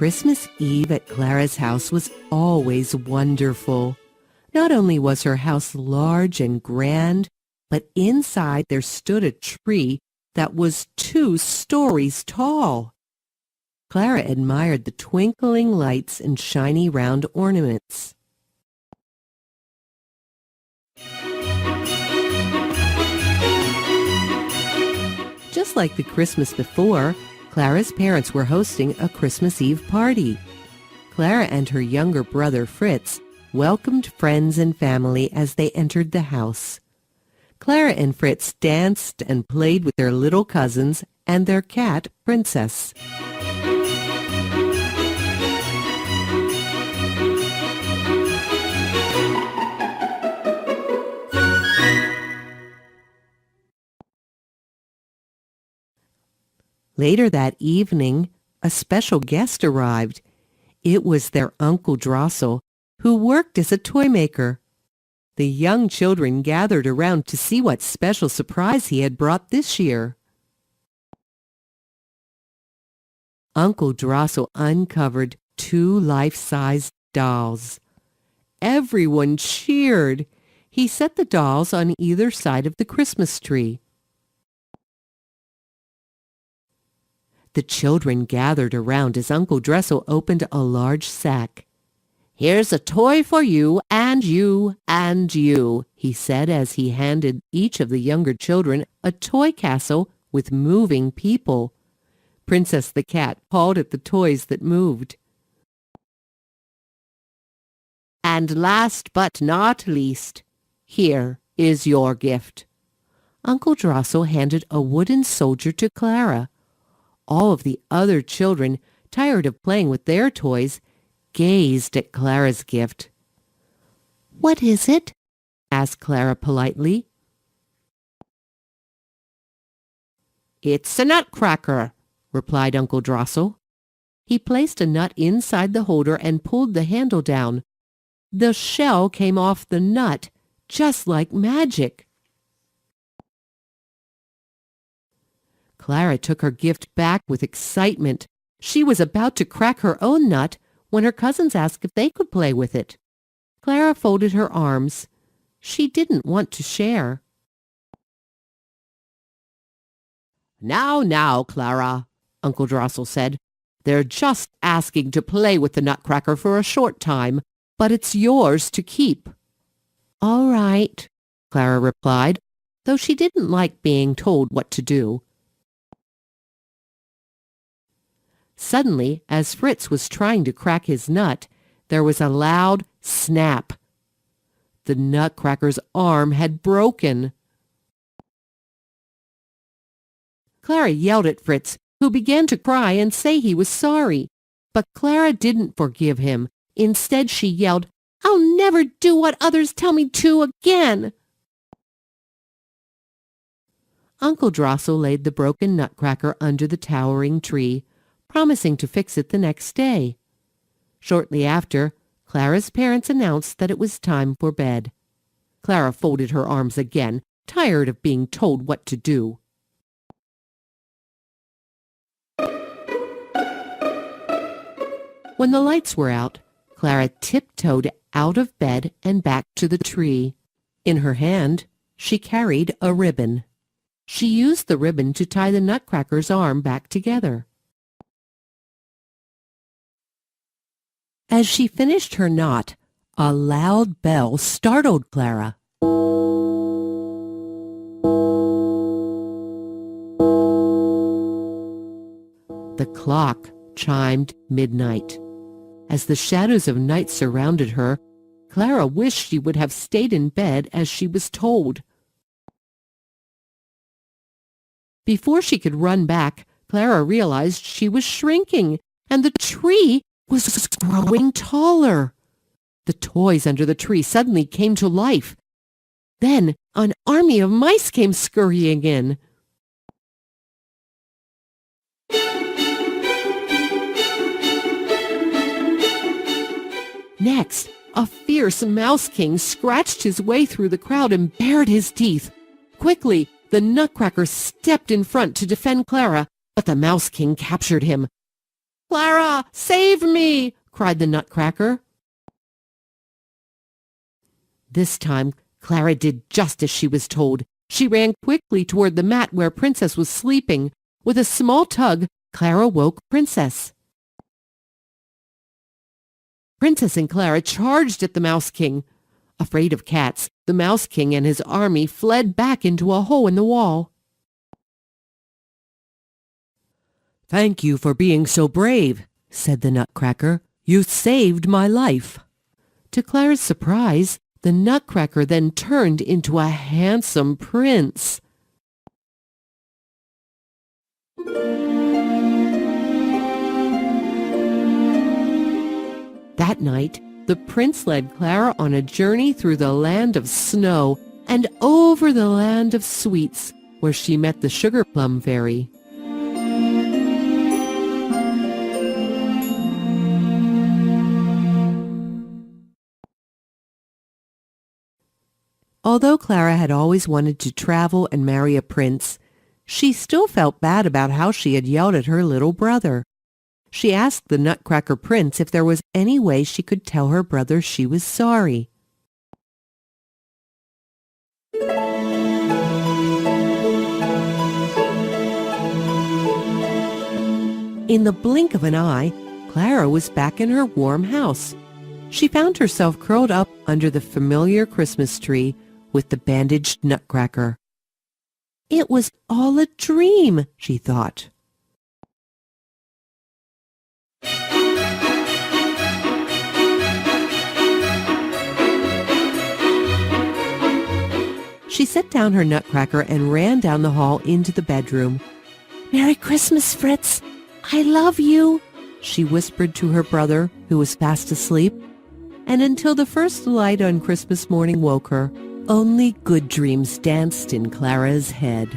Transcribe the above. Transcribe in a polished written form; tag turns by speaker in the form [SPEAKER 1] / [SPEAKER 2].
[SPEAKER 1] Christmas Eve at Clara's house was always wonderful. Not only was her house large and grand, but inside there stood a tree that was 2 stories tall. Clara admired the twinkling lights and shiny round ornaments. Just like the Christmas before, Clara's parents were hosting a Christmas Eve party. Clara and her younger brother Fritz welcomed friends and family as they entered the house. Clara and Fritz danced and played with their little cousins and their cat, Princess. Later that evening, a special guest arrived. It was their Uncle Drossel, who worked as a toy maker. The young children gathered around to see what special surprise he had brought this year. Uncle Drossel uncovered 2 life-sized dolls. Everyone cheered. He set the dolls on either side of the Christmas tree. The children gathered around as Uncle Drossel opened a large sack. "Here's a toy for you and you and you," he said as he handed each of the younger children a toy castle with moving people. Princess the cat pawed at the toys that moved. "And last but not least, here is your gift." Uncle Drossel handed a wooden soldier to Clara. All of the other children, tired of playing with their toys, gazed at Clara's gift. "What is it?" asked Clara politely. "It's a nutcracker," replied Uncle Drossel. He placed a nut inside the holder and pulled the handle down. The shell came off the nut, just like magic. Clara took her gift back with excitement. She was about to crack her own nut when her cousins asked if they could play with it. Clara folded her arms. She didn't want to share. Now, Clara," Uncle Drossel said. "They're just asking to play with the nutcracker for a short time, but it's yours to keep." "All right," Clara replied, though she didn't like being told what to do. Suddenly, as Fritz was trying to crack his nut, there was a loud snap. The nutcracker's arm had broken. Clara yelled at Fritz, who began to cry and say he was sorry. But Clara didn't forgive him. Instead, she yelled, "I'll never do what others tell me to again!" Uncle Drossel laid the broken nutcracker under the towering tree, promising to fix it the next day. Shortly after, Clara's parents announced that it was time for bed. Clara folded her arms again, tired of being told what to do. When the lights were out, Clara tiptoed out of bed and back to the tree. In her hand, she carried a ribbon. She used the ribbon to tie the nutcracker's arm back together. As she finished her knot, a loud bell startled Clara. The clock chimed midnight. As the shadows of night surrounded her, Clara wished she would have stayed in bed as she was told. Before she could run back, Clara realized she was shrinking, and the tree was growing taller. The toys under the tree suddenly came to life. Then an army of mice came scurrying in. Next, a fierce mouse king scratched his way through the crowd and bared his teeth. Quickly, the nutcracker stepped in front to defend Clara, but the mouse king captured him. "Clara, save me!" cried the nutcracker. This time, Clara did just as she was told. She ran quickly toward the mat where Princess was sleeping. With a small tug, Clara woke Princess. Princess and Clara charged at the Mouse King. Afraid of cats, the Mouse King and his army fled back into a hole in the wall. "Thank you for being so brave," said the nutcracker. "You saved my life." To Clara's surprise, the nutcracker then turned into a handsome prince. That night, the prince led Clara on a journey through the land of snow and over the land of sweets, where she met the sugar plum fairy. Although Clara had always wanted to travel and marry a prince, she still felt bad about how she had yelled at her little brother. She asked the Nutcracker Prince if there was any way she could tell her brother she was sorry. In the blink of an eye, Clara was back in her warm house. She found herself curled up under the familiar Christmas tree with the bandaged Nutcracker. It was all a dream, she thought. She set down her Nutcracker and ran down the hall into the bedroom. "Merry Christmas, Fritz! I love you!" she whispered to her brother, who was fast asleep. And until the first light on Christmas morning woke her, only good dreams danced in Clara's head.